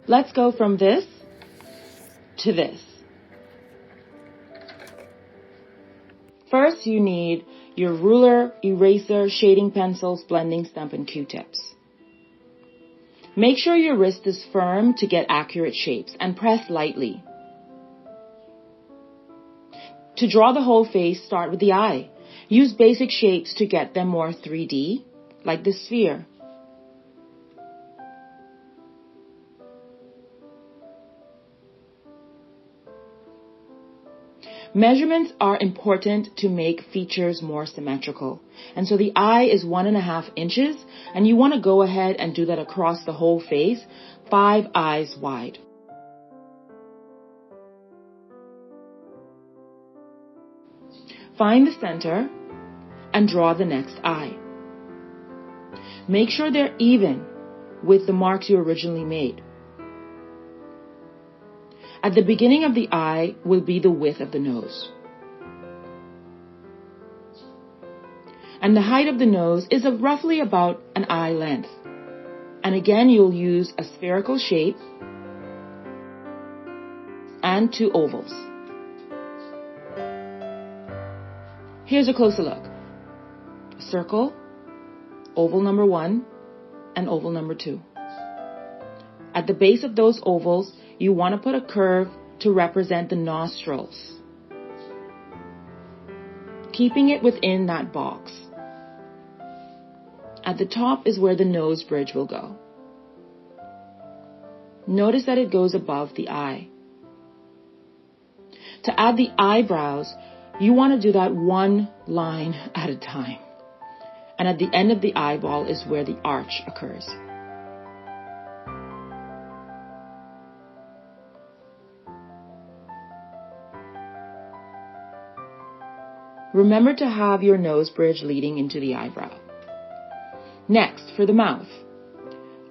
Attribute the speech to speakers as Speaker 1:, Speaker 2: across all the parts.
Speaker 1: Let's go from this to this. First, you need your ruler, eraser, shading pencils, blending stump, and Q-tips. Make sure your wrist is firm to get accurate shapes and press lightly. To draw the whole face, start with the eye. Use basic shapes to get them more 3D, like the sphere. Measurements are important to make features more symmetrical. And so the eye is 1.5 inches, and you want to go ahead and do that across the whole face, 5 eyes wide. Find the center and draw the next eye. Make sure they're even with the marks you originally made. At the beginning of the eye will be the width of the nose. And the height of the nose is roughly about an eye length. And again, you'll use a spherical shape and 2 ovals. Here's a closer look. A circle, oval number 1, and oval number 2. At the base of those ovals, you want to put a curve to represent the nostrils, keeping it within that box. At the top is where the nose bridge will go. Notice that it goes above the eye. To add the eyebrows, you want to do that one line at a time. And at the end of the eyeball is where the arch occurs. Remember to have your nose bridge leading into the eyebrow. Next, for the mouth.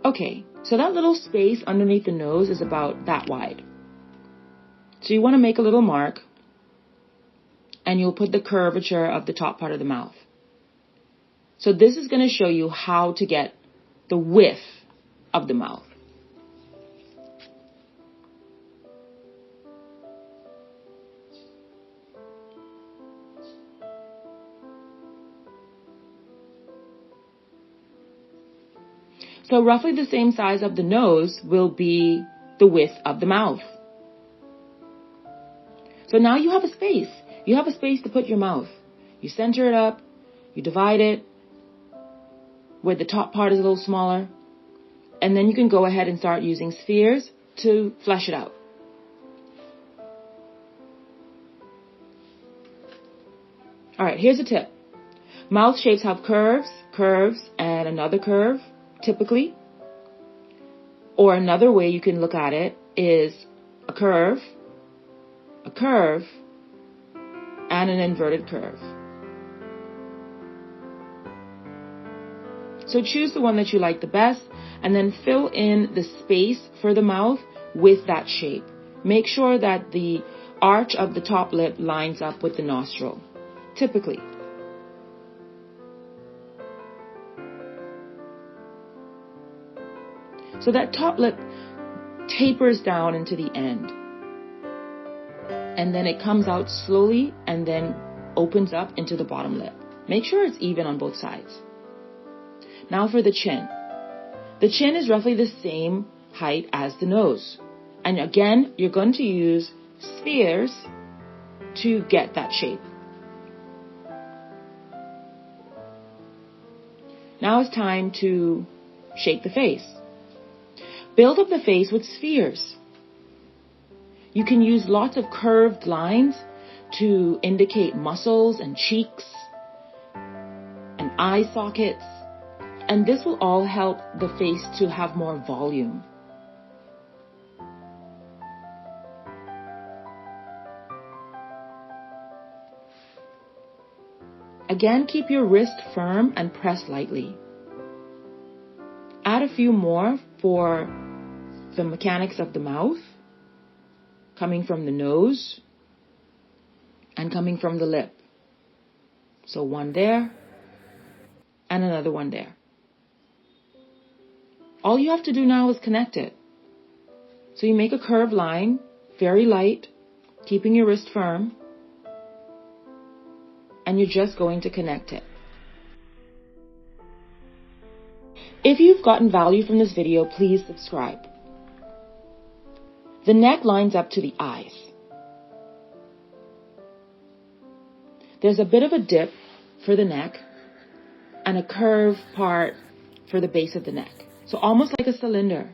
Speaker 1: Okay, so that little space underneath the nose is about that wide. So you want to make a little mark, and you'll put the curvature of the top part of the mouth. So this is going to show you how to get the width of the mouth. So roughly the same size of the nose will be the width of the mouth. So now you have a space. You have a space to put your mouth. You center it up, you divide it, where the top part is a little smaller, and then you can go ahead and start using spheres to flesh it out. Alright, here's a tip. Mouth shapes have curves, and another curve, typically. Or another way you can look at it is a curve, and an inverted curve. So choose the one that you like the best, and then fill in the space for the mouth with that shape. Make sure that the arch of the top lip lines up with the nostril, typically. So that top lip tapers down into the end. And then it comes out slowly and then opens up into the bottom lip. Make sure it's even on both sides. Now for the chin. The chin is roughly the same height as the nose. And again, you're going to use spheres to get that shape. Now it's time to shape the face. Build up the face with spheres. You can use lots of curved lines to indicate muscles and cheeks and eye sockets. And this will all help the face to have more volume. Again, keep your wrist firm and press lightly. Add a few more for the mechanics of the mouth, coming from the nose and coming from the lip. So one there and another one there. All you have to do now is connect it. So you make a curved line, very light, keeping your wrist firm, and you're just going to connect it. If you've gotten value from this video, please subscribe. The neck lines up to the eyes. There's a bit of a dip for the neck and a curved part for the base of the neck. So almost like a cylinder.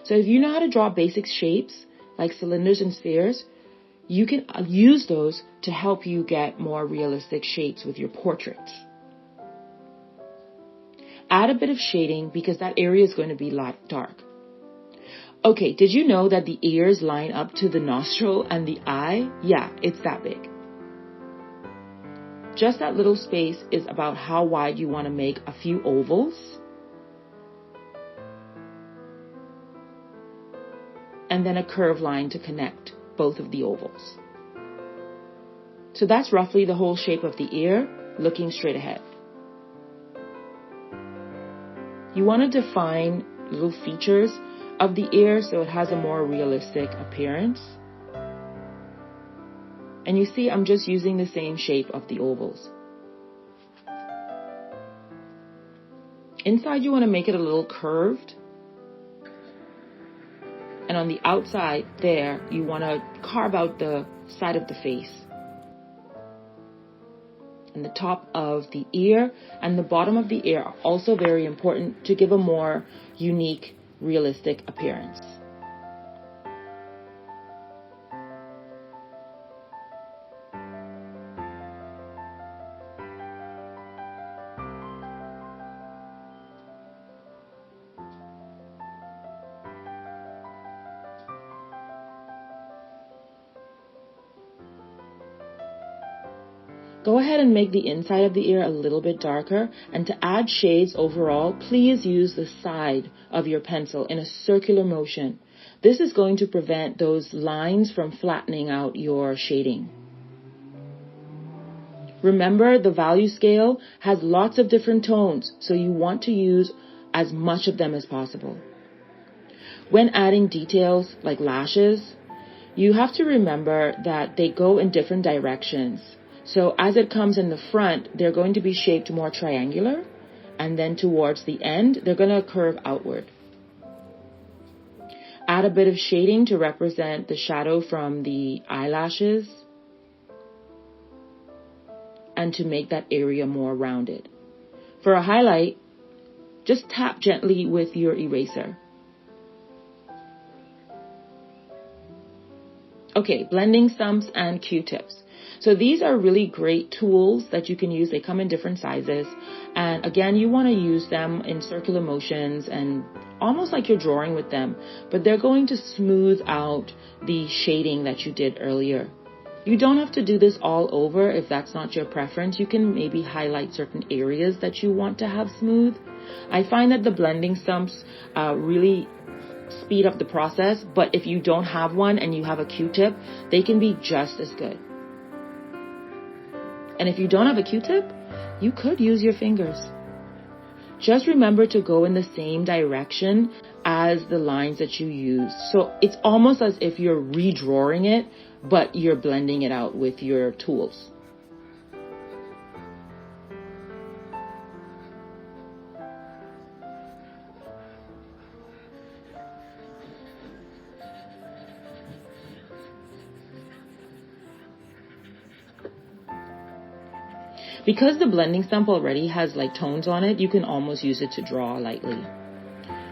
Speaker 1: So if you know how to draw basic shapes like cylinders and spheres, you can use those to help you get more realistic shapes with your portraits. Add a bit of shading because that area is going to be light dark. Okay, did you know that the ears line up to the nostril and the eye? Yeah, it's that big. Just that little space is about how wide you want to make a few ovals. And then a curved line to connect both of the ovals. So that's roughly the whole shape of the ear, looking straight ahead. You want to define little features of the ear so it has a more realistic appearance. And you see, I'm just using the same shape of the ovals. Inside, you want to make it a little curved. And on the outside there, you want to carve out the side of the face. And the top of the ear and the bottom of the ear are also very important to give a more unique, realistic appearance. Go ahead and make the inside of the ear a little bit darker, and to add shades overall, please use the side of your pencil in a circular motion. This is going to prevent those lines from flattening out your shading. Remember, the value scale has lots of different tones, so you want to use as much of them as possible. When adding details like lashes, you have to remember that they go in different directions. So as it comes in the front, they're going to be shaped more triangular, and then towards the end, they're going to curve outward. Add a bit of shading to represent the shadow from the eyelashes and to make that area more rounded. For a highlight, just tap gently with your eraser. Okay, blending stumps and Q-tips. So these are really great tools that you can use. They come in different sizes. And again, you want to use them in circular motions and almost like you're drawing with them. But they're going to smooth out the shading that you did earlier. You don't have to do this all over if that's not your preference. You can maybe highlight certain areas that you want to have smooth. I find that the blending stumps really speed up the process. But if you don't have one and you have a Q-tip, they can be just as good. And if you don't have a Q-tip, you could use your fingers. Just remember to go in the same direction as the lines that you use. So it's almost as if you're redrawing it, but you're blending it out with your tools. Because the blending stump already has like tones on it, you can almost use it to draw lightly.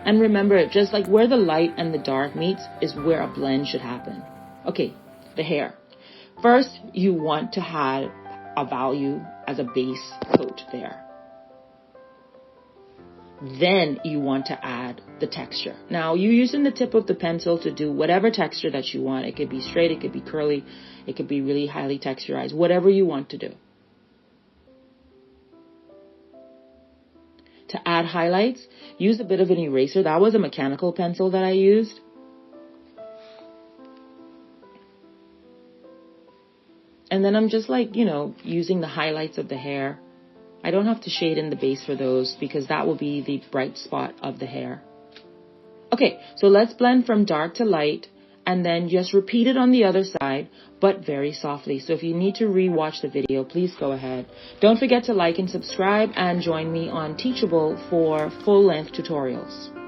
Speaker 1: And remember, just like where the light and the dark meets is where a blend should happen. Okay, the hair. First, you want to have a value as a base coat there. Then you want to add the texture. Now, you're using the tip of the pencil to do whatever texture that you want. It could be straight, it could be curly, it could be really highly texturized, whatever you want to do. To add highlights, use a bit of an eraser. That was a mechanical pencil that I used. And then I'm just like, using the highlights of the hair. I don't have to shade in the base for those because that will be the bright spot of the hair. Okay, so let's blend from dark to light and then just repeat it on the other side, but very softly. So if you need to re-watch the video, please go ahead. Don't forget to like and subscribe and join me on Teachable for full-length tutorials.